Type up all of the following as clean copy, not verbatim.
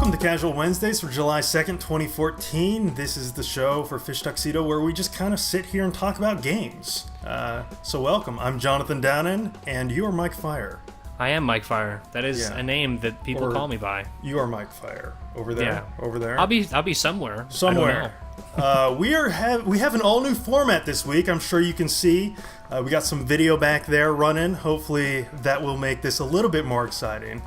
Welcome to Casual Wednesdays for July 2nd, 2014. This is the show for Fish Tuxedo where we just kind of sit here and talk about games. So welcome. I'm Jonathan Downin, and you are Mike Feyrer. I am Mike Feyrer. That is a name that people call me by. You are Mike Feyrer. Over there? Yeah. Over there? I'll be somewhere. Somewhere. We have an all-new format this week. I'm sure you can see. We got some video back there running. Hopefully that will make this a little bit more exciting.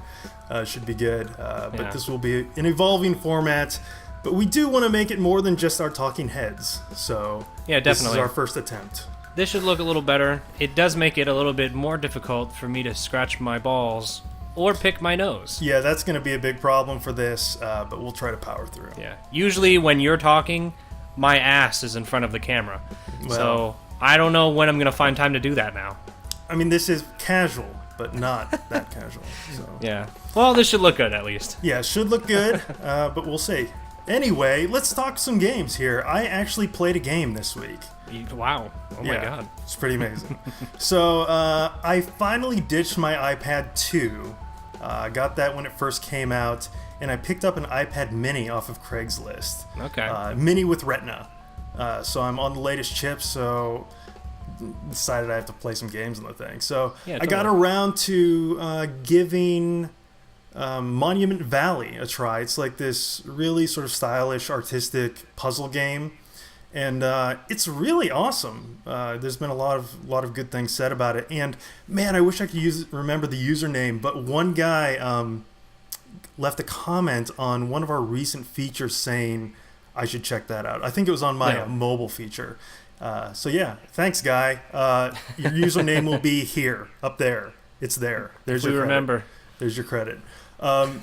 Should be good. But this will be an evolving format. But we do want to make it more than just our talking heads. So yeah, definitely. This is our first attempt. This should look a little better. It does make it a little bit more difficult for me to scratch my balls or pick my nose. Yeah, that's going to be a big problem for this, but we'll try to power through. Yeah. Usually when you're talking, my ass is in front of the camera. Well, so I don't know when I'm going to find time to do that now. I mean, this is casual, but not that casual. So. Yeah. Well, this should look good at least. Yeah, it should look good, but we'll see. Anyway, let's talk some games here. I actually played a game this week. Wow. Oh my god. It's pretty amazing. So, I finally ditched my iPad 2. I got that when it first came out, and I picked up an iPad mini off of Craigslist. Okay. Mini with Retina. So I'm on the latest chip, so decided I have to play some games on the thing. So I got around to giving Monument Valley a try. It's like this really sort of stylish, artistic puzzle game. And it's really awesome. There's been a lot of good things said about it. And man, I wish I could remember the username. But one guy left a comment on one of our recent features saying I should check that out. I think it was on my mobile feature. So yeah, thanks, guy. Your username will be here, up there. It's there. There's your credit. Remember. There's your credit.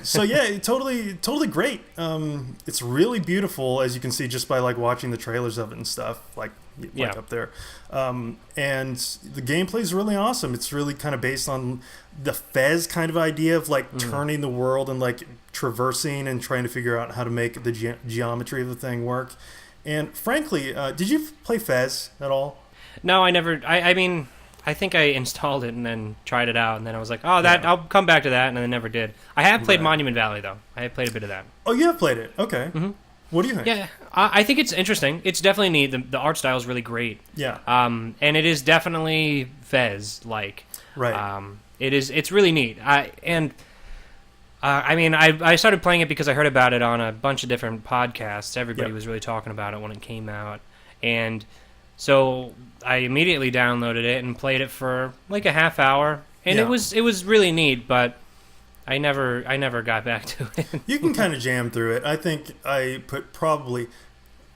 So yeah, totally great. It's really beautiful, as you can see just by like watching the trailers of it and stuff, like up there. And the gameplay is really awesome. It's really kind of based on the Fez kind of idea of like turning the world and like traversing and trying to figure out how to make the geometry of the thing work. And frankly, did you play Fez at all? No, I never. I mean, I think I installed it and then tried it out, and then I was like, I'll come back to that, and I never did. I have played Monument Valley, though. I have played a bit of that. Oh, you have played it? Okay. Mm-hmm. What do you think? Yeah, I think it's interesting. It's definitely neat. The art style is really great. Yeah. And it is definitely Fez-like. Right. It's really neat. I started playing it because I heard about it on a bunch of different podcasts. Everybody was really talking about it when it came out, and so I immediately downloaded it and played it for like a half hour, and it was really neat, but I never got back to it. You can kind of jam through it. I think I put probably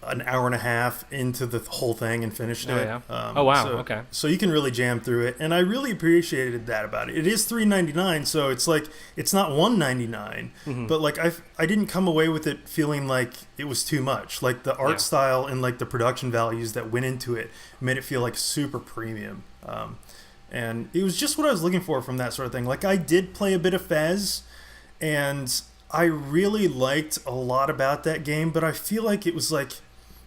an hour and a half into the whole thing and finished it. Yeah. Oh wow, okay. So you can really jam through it, and I really appreciated that about it. It is $3.99, so it's like it's not $1.99, but like I didn't come away with it feeling like it was too much. Like the art style and like the production values that went into it made it feel like super premium. And it was just what I was looking for from that sort of thing. Like I did play a bit of Fez, and I really liked a lot about that game, but I feel like it was like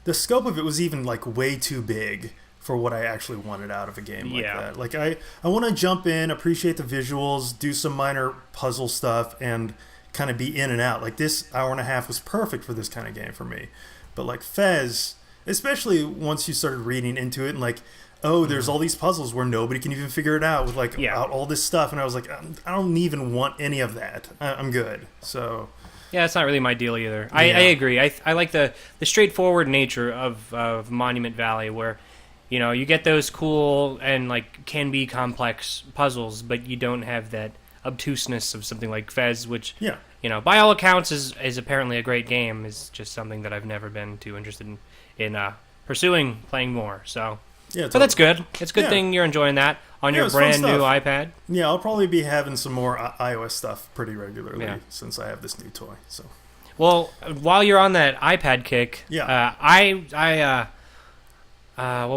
the scope of it was even like way too big for what I actually wanted out of a game like that. Like I want to jump in, appreciate the visuals, do some minor puzzle stuff, and kind of be in and out. Like this hour and a half was perfect for this kind of game for me. But like Fez, especially once you started reading into it and like, oh, there's all these puzzles where nobody can even figure it out with like out all this stuff. And I was like, I don't even want any of that. I'm good. So yeah, it's not really my deal either. I agree. I like the straightforward nature of Monument Valley, where you get those cool and like can be complex puzzles, but you don't have that obtuseness of something like Fez, which by all accounts is apparently a great game. Is just something that I've never been too interested in pursuing playing more. So. Yeah, but that's good. It's a good thing you're enjoying that on your brand new iPad. Yeah, I'll probably be having some more iOS stuff pretty regularly since I have this new toy. So, well, while you're on that iPad kick, what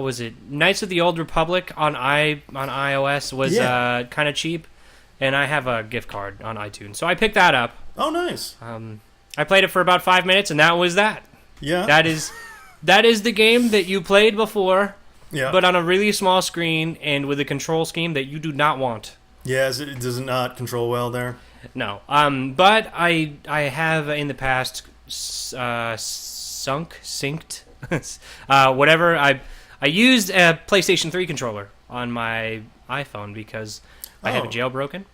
was it? Knights of the Old Republic on iOS was kind of cheap, and I have a gift card on iTunes, so I picked that up. Oh, nice. I played it for about 5 minutes, and that was that. Yeah, that is the game that you played before. Yeah. But on a really small screen and with a control scheme that you do not want. Yeah, does it not control well there? No. But I have in the past synced, whatever. I used a PlayStation 3 controller on my iPhone because I have it jailbroken.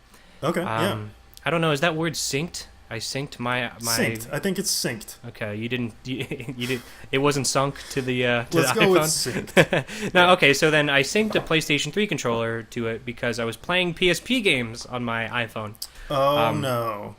Okay, yeah. I don't know. Is that word synced? I synced my. Synced. I think it's synced. Okay, you didn't. You did. It wasn't sunk to the. Let's the go iPhone. with synced. No, okay. So then I synced a PlayStation 3 controller to it because I was playing PSP games on my iPhone. Oh no.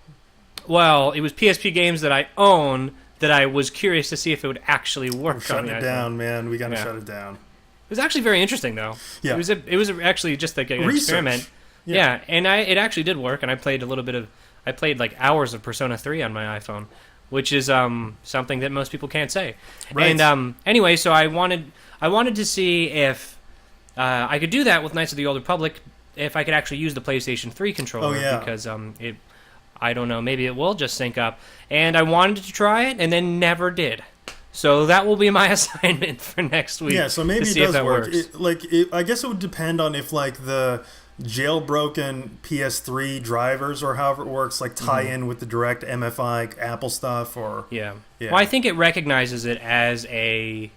Well, it was PSP games that I own that I was curious to see if it would actually work. We're shutting it down, man. We gotta Yeah. shut it down. It was actually very interesting, though. Yeah. It was actually just like an experiment. Yeah, and it actually did work, and I played a little bit of. I played like hours of Persona 3 on my iPhone, which is something that most people can't say. Right. And anyway, so I wanted to see if I could do that with Knights of the Old Republic, if I could actually use the PlayStation 3 controller. Oh, yeah. Because I don't know, maybe it will just sync up. And I wanted to try it, and then never did. So that will be my assignment for next week. Yeah, so maybe it does work. I guess it would depend on if like the jailbroken PS3 drivers or however it works like tie in with the direct MFI Apple stuff or yeah. Well, I think it recognizes it as a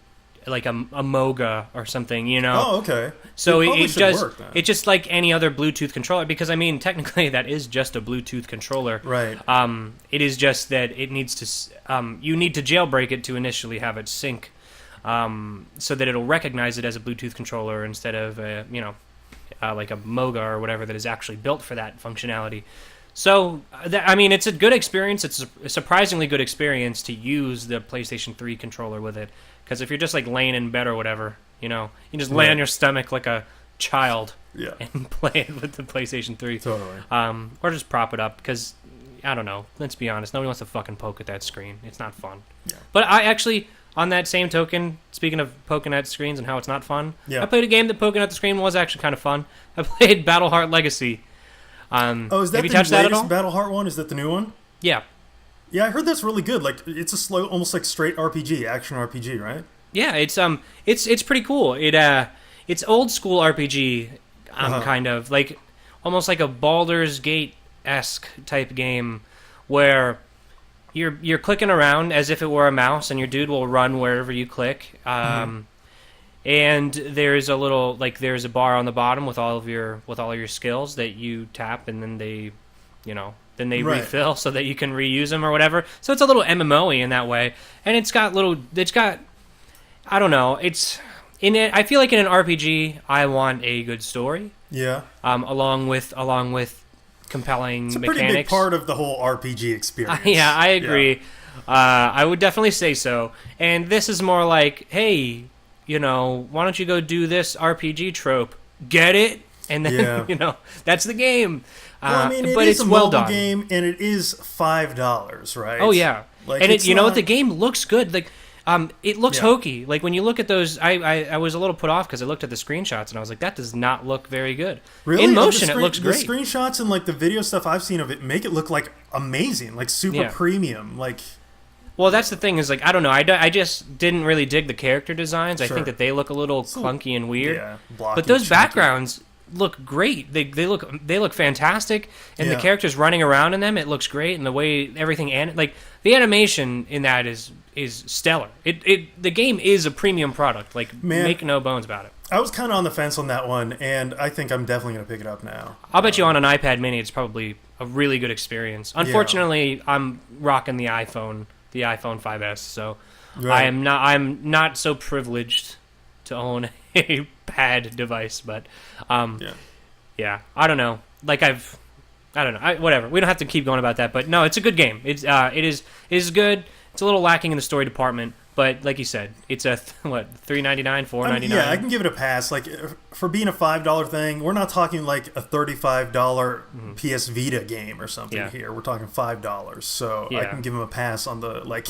Moga or something, you know. Oh, okay. So it does. Work, then. It's just like any other Bluetooth controller, because I mean, technically that is just a Bluetooth controller. Right. It is just that it needs to. You need to jailbreak it to initially have it sync, so that it'll recognize it as a Bluetooth controller instead of like a Moga or whatever that is actually built for that functionality. So, I mean, it's a good experience. It's a surprisingly good experience to use the PlayStation 3 controller with it. Because if you're just like laying in bed or whatever, you know, you just lay on your stomach like a child and play it with the PlayStation 3. Totally. Or just prop it up because, I don't know, let's be honest, nobody wants to fucking poke at that screen. It's not fun. Yeah. But I actually, on that same token, speaking of poking at screens and how it's not fun, I played a game that poking at the screen was actually kind of fun. I played Battleheart Legacy. Is that have you the touched that at latest all? Battleheart one? Is that the new one? Yeah. Yeah, I heard that's really good. Like, it's a slow, almost like straight RPG, action RPG, right? Yeah, it's pretty cool. It's old school RPG, kind of like almost like a Baldur's Gate-esque type game where you're clicking around as if it were a mouse, and your dude will run wherever you click. And there's there's a bar on the bottom with all of your skills that you tap, and then they refill so that you can reuse them or whatever. So it's a little MMO-y in that way, and it's got I don't know. I feel like in an RPG, I want a good story. Yeah. Along with compelling mechanics. It's a pretty big part of the whole RPG experience. Yeah, I agree. Yeah. I would definitely say so. And this is more like, hey, you know, why don't you go do this RPG trope? Get it? And then, that's the game. Well, I mean, it's a mobile game, and it is $5, right? Oh, yeah. Like, and you know what? The game looks good. Like, it looks hokey. Like, when you look at those, I was a little put off because I looked at the screenshots, and I was like, that does not look very good. Really? In motion, it looks great. The screenshots and, like, the video stuff I've seen of it make it look, like, amazing. Like, super premium. Like... Well, that's the thing is, like, I don't know. I just didn't really dig the character designs. I think that they look a little clunky and weird. Yeah, blocky, but those backgrounds look great. They look fantastic, and the characters running around in them, it looks great, and the way everything like the animation in that is stellar. The game is a premium product. Like, make no bones about it. I was kind of on the fence on that one, and I think I'm definitely going to pick it up now. I'll bet you on an iPad Mini, it's probably a really good experience. Unfortunately, I'm rocking the iPhone 5S, so I'm not so privileged to own a pad device, but yeah, I don't know. Like I don't know. Whatever. We don't have to keep going about that, but no, it's a good game. It is good. It's a little lacking in the story department, but like you said, it's a $3.99, $4.99. Yeah, I can give it a pass. Like for being a $5 thing, we're not talking like a $35 PS Vita game or something here. We're talking $5, so I can give them a pass on the like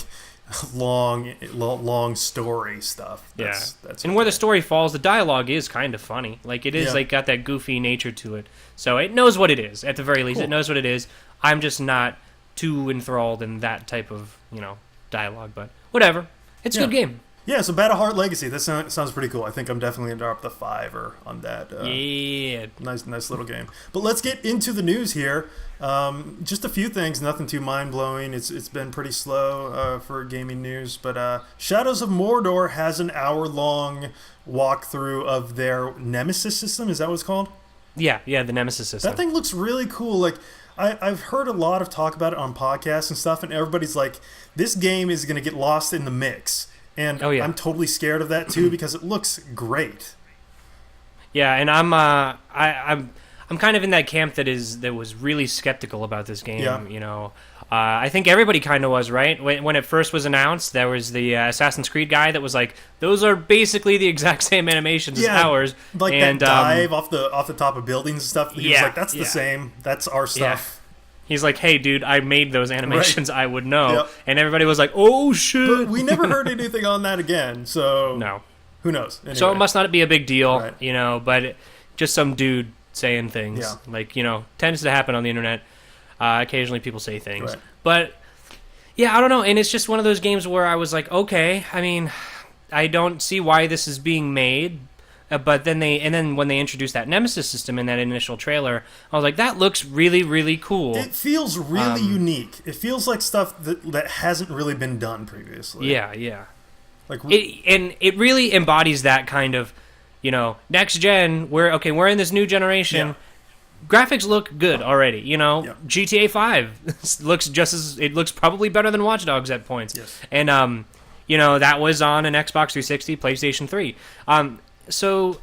long story stuff. That's and where the story falls, the dialogue is kind of funny. Like it is like got that goofy nature to it. So it knows what it is. At the very least, it knows what it is. I'm just not too enthralled in that type of dialogue, but whatever. It's a good game. Yeah, so Battleheart Legacy. That sounds pretty cool. I think I'm definitely going to drop the 5 on that. Yeah. Nice little game. But let's get into the news here. Just a few things, nothing too mind-blowing. It's been pretty slow for gaming news. But Shadows of Mordor has an hour-long walkthrough of their Nemesis system. Is that what it's called? Yeah, the Nemesis system. That thing looks really cool. Like, I've heard a lot of talk about it on podcasts and stuff, and everybody's like, this game is going to get lost in the mix. And I'm totally scared of that too because it looks great. Yeah, and I'm kind of in that camp that was really skeptical about this game. Yeah. You know, I think everybody kind of was, right? When it first was announced, there was the Assassin's Creed guy that was like, "Those are basically the exact same animations as ours." Like that dive off the top of buildings and stuff. He was like, "That's the same. That's our stuff." Yeah. He's like, "Hey, dude, I made those animations. Right. I would know." Yep. And everybody was like, "Oh shit!" But we never heard anything on that again. So no, who knows? Anyway. So it must not be a big deal, right. you know. But just some dude saying things, like, you know, tends to happen on the internet. Occasionally, people say things, right. But yeah, I don't know. And it's just one of those games where I was like, okay, I mean, I don't see why this is being made. But then when they introduced that Nemesis system in that initial trailer, I was like, that looks really, really cool. It feels really unique. It feels like stuff that hasn't really been done previously. Yeah. Like it really embodies that kind of, you know, next gen. We're in this new generation. Yeah. Graphics look good already. You know, GTA 5 looks probably better than Watch Dogs at points. Yes. And you know, that was on an Xbox 360, PlayStation 3. So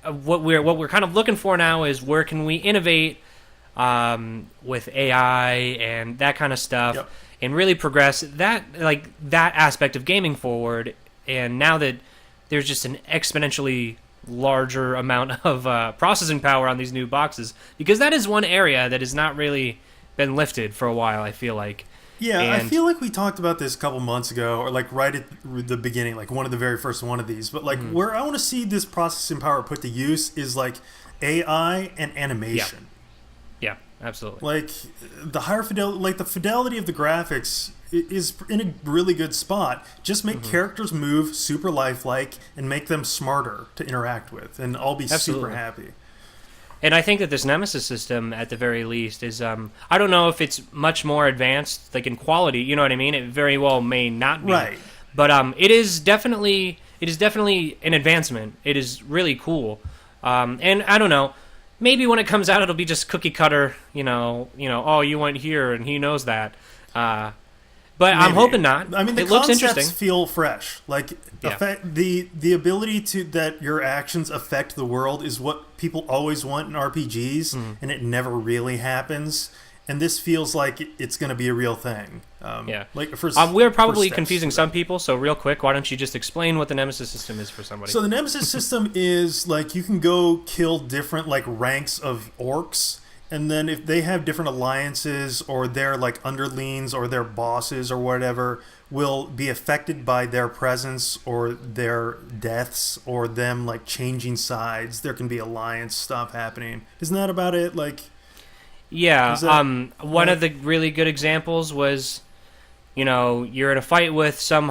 what we're kind of looking for now is where can we innovate with AI and that kind of stuff, and really progress that aspect of gaming forward. And now that there's just an exponentially larger amount of processing power on these new boxes, because that is one area that has not really been lifted for a while, I feel like. Yeah, I feel like we talked about this a couple months ago, or like right at the beginning, like one of the very first one of these. But like where I want to see this processing power put to use is like AI and animation. Yeah, absolutely. Like the higher fidelity, like the fidelity of the graphics is in a really good spot. Just make characters move super lifelike and make them smarter to interact with, and I'll be super happy. And I think that this Nemesis system, at the very least, is I don't know if it's much more advanced, like in quality. You know what I mean? It very well may not be. Right. But it is definitely an advancement. It is really cool. And I don't know. Maybe when it comes out, it'll be just cookie cutter. You know. Oh, you went here, and he knows that. But maybe. I'm hoping not. I mean, the it looks concepts interesting. Feel fresh. Like the ability to that your actions affect the world is what people always want in RPGs, and it never really happens. And this feels like it's going to be a real thing. Like we're probably confusing some people. So real quick, why don't you just explain what the Nemesis system is for somebody? So the Nemesis system is like you can go kill different like ranks of orcs. And then if they have different alliances or their like underlings or their bosses or whatever will be affected by their presence or their deaths or them like changing sides, there can be alliance stuff happening. Isn't that about it? Like, yeah. One of the really good examples was, you know, you're in a fight with some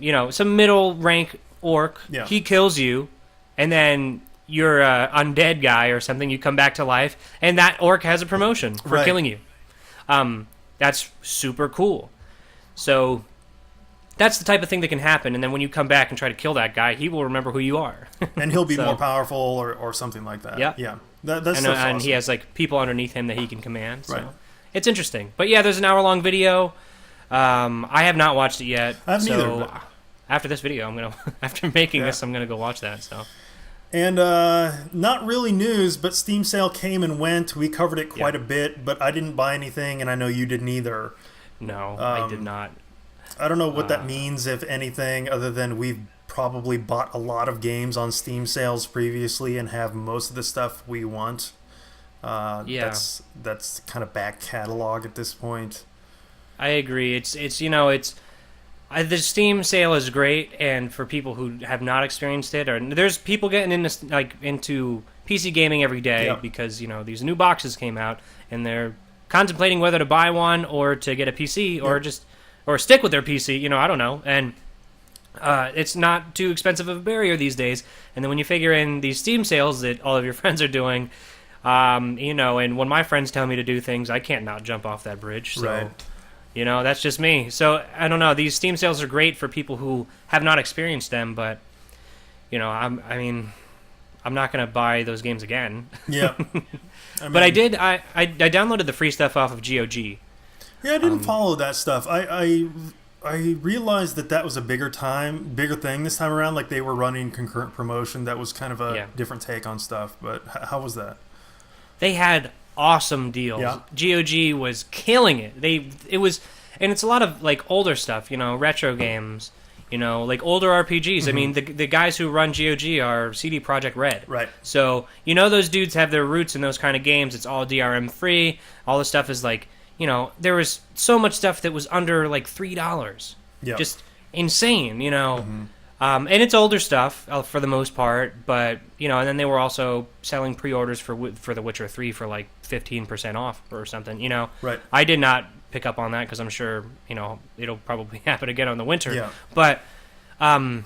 middle rank orc. Yeah. He kills you, and then you're an undead guy or something, you come back to life, and that orc has a promotion for killing you. That's super cool. So that's the type of thing that can happen, and then when you come back and try to kill that guy, he will remember who you are. And he'll be more powerful or something like that. Yeah. That's and awesome. He has like people underneath him that he can command. So it's interesting. But yeah, there's an hour-long video. I have not watched it yet. I haven't either. But after this video, after making this, I'm going to go watch that. So. And not really news, but Steam sale came and went. We covered it quite a bit, but I didn't buy anything, and I know you didn't either. No, I did not. I don't know what that means, if anything, other than we've probably bought a lot of games on Steam sales previously and have most of the stuff we want. That's kind of back catalog at this point. I agree. It's the Steam sale is great, and for people who have not experienced it, or there's people getting into PC gaming every day because these new boxes came out, and they're contemplating whether to buy one or to get a PC or stick with their PC. I don't know. And It's not too expensive of a barrier these days. And then when you figure in these Steam sales that all of your friends are doing, and when my friends tell me to do things, I can't not jump off that bridge. So, Right. That's just me. So I don't know. These Steam sales are great for people who have not experienced them, but I'm not going to buy those games again. Yeah. But I did. I downloaded the free stuff off of GOG. Yeah, I didn't follow that stuff. I realized that was a bigger thing this time around. Like they were running concurrent promotion. That was kind of a different take on stuff. But how was that? They had awesome deals. Yeah. GOG was killing it. And it's a lot of like older stuff, retro games, like older RPGs. I mean, the guys who run GOG are CD Projekt Red. Right. So, those dudes have their roots in those kind of games. It's all DRM free. All the stuff is like, there was so much stuff that was under like $3. Yeah. Just insane, and it's older stuff for the most part, but and then they were also selling pre-orders for The Witcher 3 for like 15% off or something. Right. I did not pick up on that because I'm sure it'll probably happen again on the winter. Yeah. But I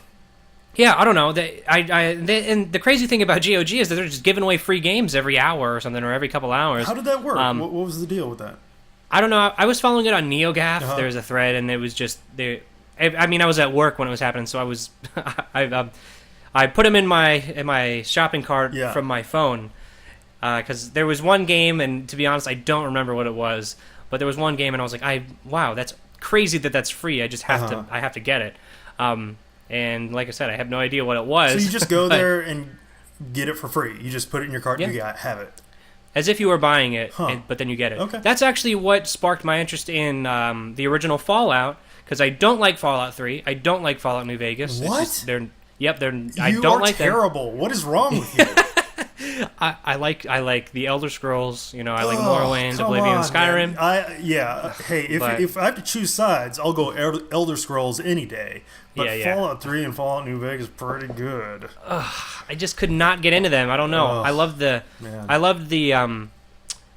don't know. And the crazy thing about GOG is that they're just giving away free games every hour or something, or every couple hours. How did that work? What was the deal with that? I don't know. I was following it on NeoGAF. Uh-huh. There was a thread, and it was just I was at work when it was happening, so I was I put them in my shopping cart from my phone because there was one game, and to be honest, I don't remember what it was, but there was one game, and I was like, wow, that's crazy that's free. I just have to get it. And like I said, I have no idea what it was. So you just go there and get it for free. You just put it in your cart and you have it. As if you were buying it, but then you get it. Okay. That's actually what sparked my interest in the original Fallout, because I don't like Fallout 3. I don't like Fallout New Vegas. What? I don't like them. You are terrible. What is wrong with you? I like the Elder Scrolls. I like Morrowind, Oblivion, Skyrim. Hey, if I have to choose sides, I'll go Elder Scrolls any day. But Fallout 3 and Fallout New Vegas pretty good. I just could not get into them. I don't know. I loved the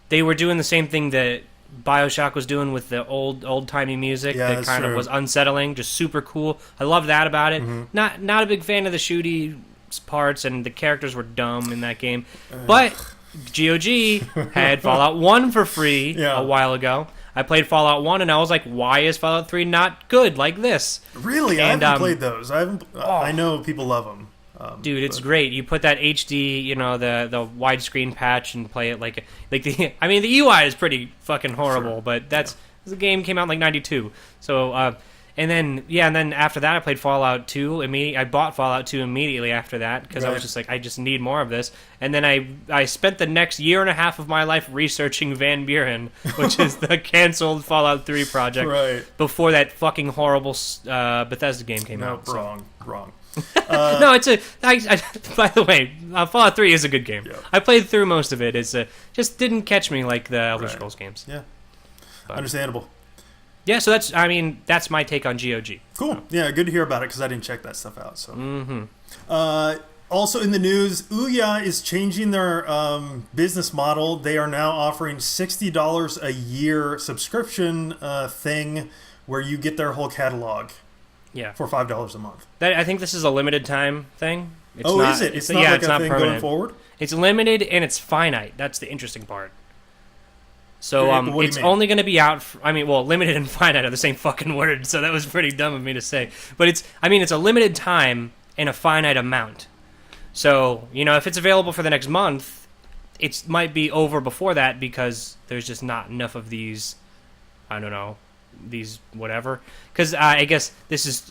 they were doing the same thing that BioShock was doing with the old timey music that kind of was unsettling, just super cool. I love that about it. Mm-hmm. Not a big fan of the shooty parts, and the characters were dumb in that game. But GOG had Fallout 1 for free a while ago. I played Fallout 1, and I was like, why is Fallout 3 not good like this? Really? I haven't played those. I know people love them. Dude, it's great. You put that HD, the widescreen patch and play it the UI is pretty fucking horrible, but the game came out in like 92. So, and then after that I played Fallout 2 I bought Fallout 2 immediately after that because I was just like, I just need more of this. And then I spent the next year and a half of my life researching Van Buren, which is the canceled Fallout 3 project, before that fucking horrible Bethesda game came out. Wrong. No, it's by the way, Fallout 3 is a good game. Yeah. I played through most of it. It's just didn't catch me like the Elder Scrolls games. Yeah, understandable. Yeah, so that's my take on GOG. Cool. Yeah, good to hear about it because I didn't check that stuff out. So, also in the news, Ouya is changing their business model. They are now offering $60 a year subscription thing where you get their whole catalog. Yeah, for $5 a month. I think this is a limited time thing. Is it? It's not like a thing going forward? It's limited and it's finite. That's the interesting part. So it's only going to be out. Limited and finite are the same fucking word. So that was pretty dumb of me to say. But it's a limited time and a finite amount. So if it's available for the next month, it might be over before that because there's just not enough of these. I don't know. These whatever, because I guess this is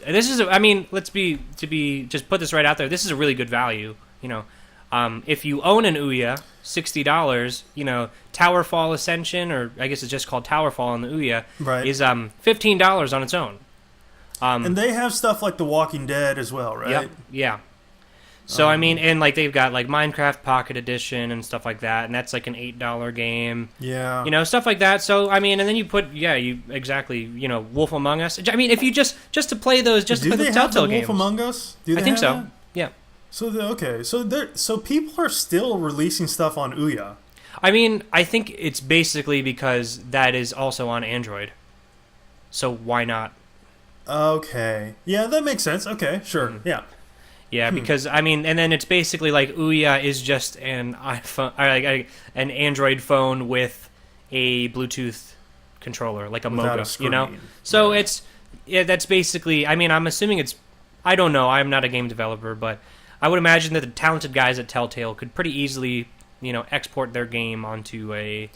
just put this right out there. This is a really good value. If you own an Ouya, $60. Towerfall Ascension, or I guess it's just called Towerfall on the Ouya, is $15 on its own. And they have stuff like The Walking Dead as well, right? Yep. Yeah. So and they've got like Minecraft Pocket Edition and stuff like that, and that's like an $8 game. Yeah. Stuff like that. So and then you put Wolf Among Us. If you just to play those, just to play the Telltale games. Wolf Among Us? I think so. That? Yeah. So people are still releasing stuff on Ouya. I think it's basically because that is also on Android. So why not? Okay. Yeah, that makes sense. Okay, sure. Yeah. Yeah, because I mean, and then it's basically like Ouya is just an iPhone, or like an Android phone with a Bluetooth controller, like a Without Moga, a screen. So Right. that's basically. I mean, I'm assuming it's. I don't know. I'm not a game developer, but I would imagine that the talented guys at Telltale could pretty easily, export their game onto an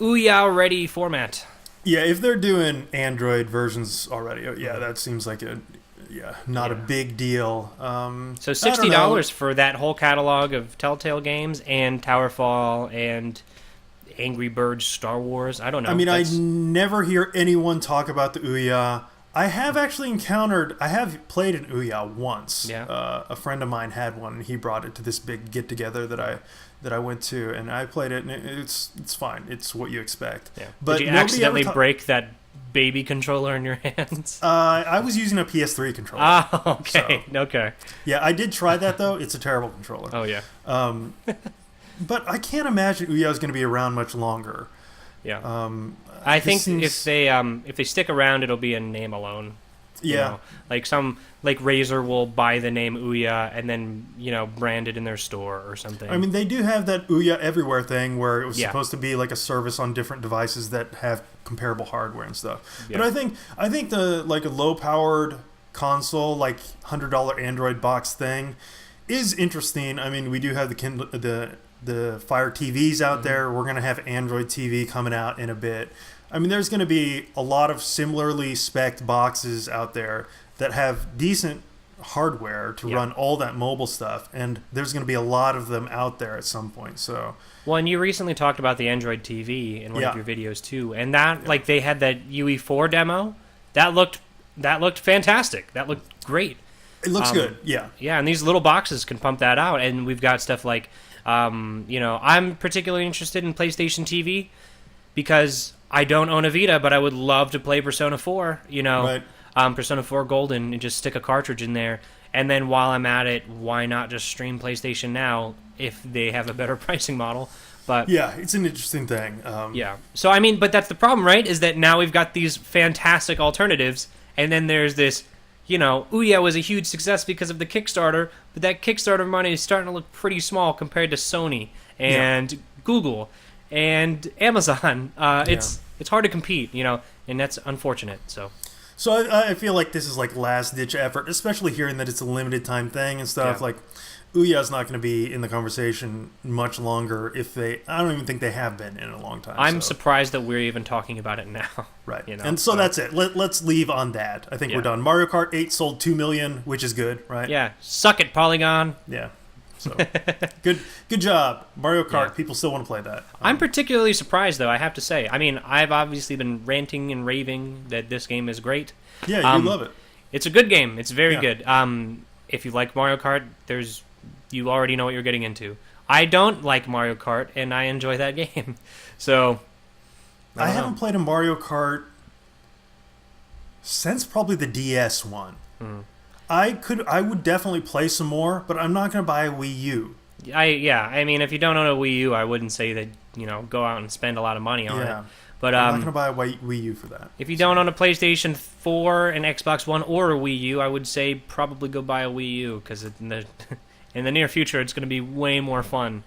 Ouya ready format. Yeah, if they're doing Android versions already, that seems like not a big deal. So $60 for that whole catalog of Telltale games and Towerfall and Angry Birds Star Wars. I don't know. I mean, I never hear anyone talk about the Ouya. I have actually I have played an Ouya once. Yeah. A friend of mine had one, and he brought it to this big get-together that I went to, and I played it, and it's fine. It's what you expect. Yeah. But did you accidentally break that baby controller in your hands? I was using a PS3 controller. Oh, okay. So, okay. Yeah, I did try that, though. It's a terrible controller. Oh, yeah. But I can't imagine Ouya is going to be around much longer. Yeah. I think if they stick around, it'll be a name alone. Yeah. Like Razer will buy the name Ouya and then, brand it in their store or something. I mean, they do have that Ouya Everywhere thing where it was supposed to be like a service on different devices that have comparable hardware and stuff. Yeah. But I think the like a low-powered console, like $100 Android box thing is interesting. I mean, we do have the Fire TVs out there. We're going to have Android TV coming out in a bit. I mean, there's going to be a lot of similarly spec'd boxes out there that have decent hardware to run all that mobile stuff, and there's going to be a lot of them out there at some point. So, well, and you recently talked about the Android TV in one of your videos too, and that like they had that UE4 demo that looked fantastic. That looked great. It looks good. Yeah. Yeah, and these little boxes can pump that out, and we've got stuff like. I'm particularly interested in PlayStation TV because I don't own a Vita, but I would love to play Persona 4, Right. Persona 4 Golden, and just stick a cartridge in there. And then while I'm at it, why not just stream PlayStation Now if they have a better pricing model? But yeah, it's an interesting thing. Yeah. So, I mean, but that's the problem, right? Is that now we've got these fantastic alternatives, and then there's this... Ouya was a huge success because of the Kickstarter, but that Kickstarter money is starting to look pretty small compared to Sony and Google and Amazon. It's hard to compete, and that's unfortunate. So I feel like this is like last ditch effort, especially hearing that it's a limited time thing and stuff. Yeah. Like Ouya's not going to be in the conversation much longer I don't even think they have been in a long time. I'm surprised that we're even talking about it now. Right. And so that's it. Let's leave on that. I think we're done. Mario Kart 8 sold 2 million, which is good, right? Yeah. Suck it, Polygon. Yeah. So good job. Mario Kart, people still want to play that. I'm particularly surprised, though, I have to say. I mean, I've obviously been ranting and raving that this game is great. Yeah, you love it. It's a good game. It's very good. If you like Mario Kart, you already know what you're getting into. I don't like Mario Kart, and I enjoy that game. So, I haven't played a Mario Kart since probably the DS one. I would definitely play some more, but I'm not going to buy a Wii U. I mean, if you don't own a Wii U, I wouldn't say that, go out and spend a lot of money on it. But I'm not going to buy a Wii U for that. If you don't own a PlayStation 4, an Xbox One, or a Wii U, I would say probably go buy a Wii U, because in the near future, it's going to be way more fun.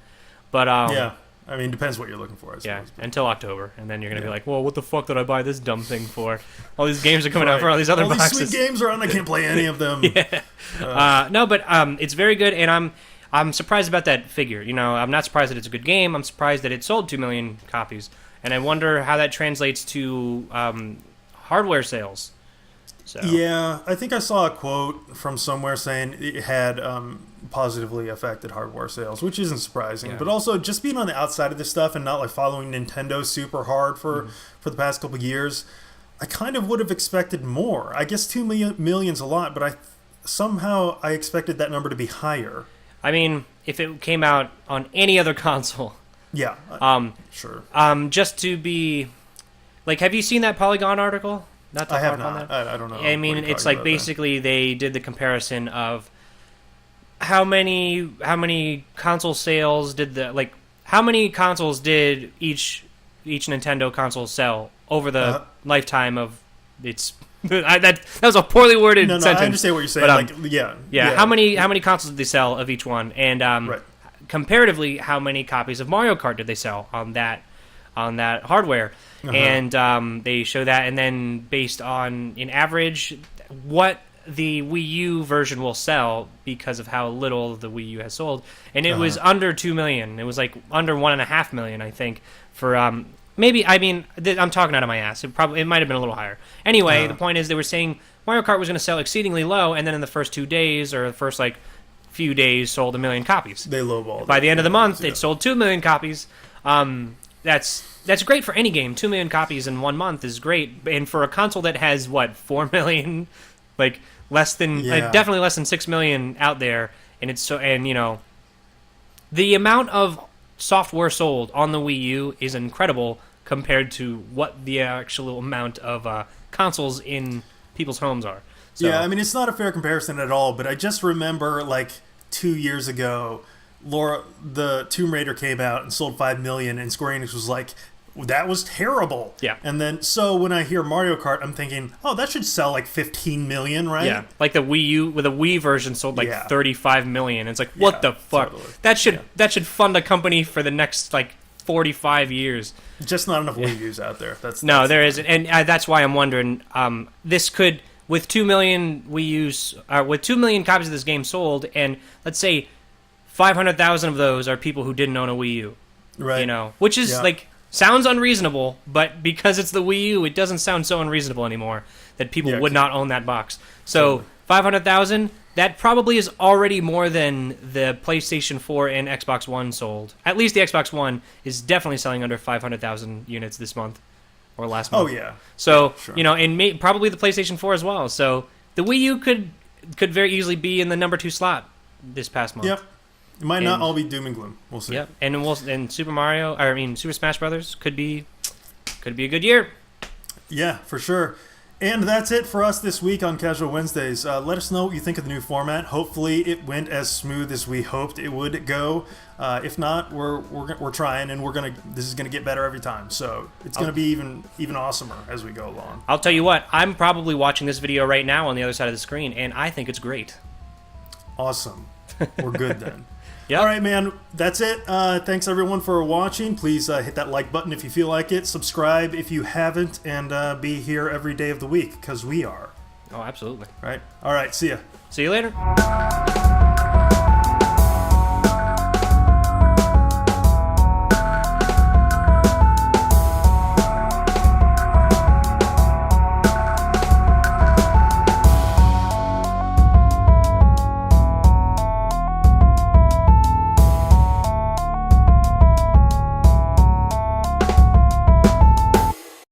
But I mean, depends what you're looking for, I suppose. Yeah, until October, and then you're going to be like, well, what the fuck did I buy this dumb thing for? All these games are coming out for all these other boxes. All these sweet games are on, I can't play any of them. No, but it's very good, and I'm surprised about that figure. I'm not surprised that it's a good game. I'm surprised that it sold 2 million copies, and I wonder how that translates to hardware sales. So. Yeah, I think I saw a quote from somewhere saying it had positively affected hardware sales, which isn't surprising. Yeah. But also, just being on the outside of this stuff and not like following Nintendo super hard for the past couple of years, I kind of would have expected more. I guess 2 million's a lot, but somehow I expected that number to be higher. I mean, if it came out on any other console, yeah, sure. Just to be like, have you seen that Polygon article? I have not. I don't know. I mean, it's like basically they did the comparison of how many console sales how many consoles did each Nintendo console sell over the lifetime of its that was a poorly worded sentence. I understand what you're saying. But, yeah. How many consoles did they sell of each one? And right. comparatively, how many copies of Mario Kart did they sell on that hardware? And they show that, and then based on, in average, what the Wii U version will sell because of how little the Wii U has sold, and it was under 2 million. It was like under 1.5 million, I think. For maybe, I mean, I'm talking out of my ass. It might have been a little higher. Anyway, the point is they were saying Mario Kart was going to sell exceedingly low, and then in the first 2 days or the first like few days sold 1 million copies. They lowballed. By the end of the month, it sold 2 million copies. That's great for any game. 2 million copies in 1 month is great, and for a console that has 4 million, like less than definitely less than 6 million out there, and it's the amount of software sold on the Wii U is incredible compared to what the actual amount of consoles in people's homes are. So, yeah, I mean, it's not a fair comparison at all, but I just remember, 2 years ago, the Tomb Raider came out and sold 5 million, and Square Enix was like, that was terrible. Yeah. And then, so when I hear Mario Kart, I'm thinking, oh, that should sell 15 million, right? Yeah. Like the Wii U, with the Wii version sold 35 million. It's like, what the fuck? Totally. That should fund a company for the next 45 years. Just not enough Wii U's out there. There isn't, and that's why I'm wondering. This could, with 2 million Wii U's, with 2 million copies of this game sold, and let's say 500,000 of those are people who didn't own a Wii U, right? Which is sounds unreasonable, but because it's the Wii U, it doesn't sound so unreasonable anymore that people would not own that box. So 500,000. That probably is already more than the PlayStation 4 and Xbox One sold. At least the Xbox One is definitely selling under 500,000 units this month or last month. Oh, yeah. So, and probably the PlayStation 4 as well. So the Wii U could very easily be in the number 2 slot this past month. Yep. It might not all be doom and gloom. We'll see. Yep. And Super Smash Brothers could be a good year. Yeah, for sure. And that's it for us this week on Casual Wednesdays. Let us know what you think of the new format. Hopefully it went as smooth as we hoped it would go. If not, we're trying, and this is gonna get better every time. So it's gonna be even awesomer as we go along. I'll tell you what, I'm probably watching this video right now on the other side of the screen, and I think it's great. Awesome. We're good then. Yep. All right, man. That's it. Thanks, everyone, for watching. Please hit that like button if you feel like it. Subscribe if you haven't. And be here every day of the week, because we are. Oh, absolutely. Right? All right. See ya. See you later.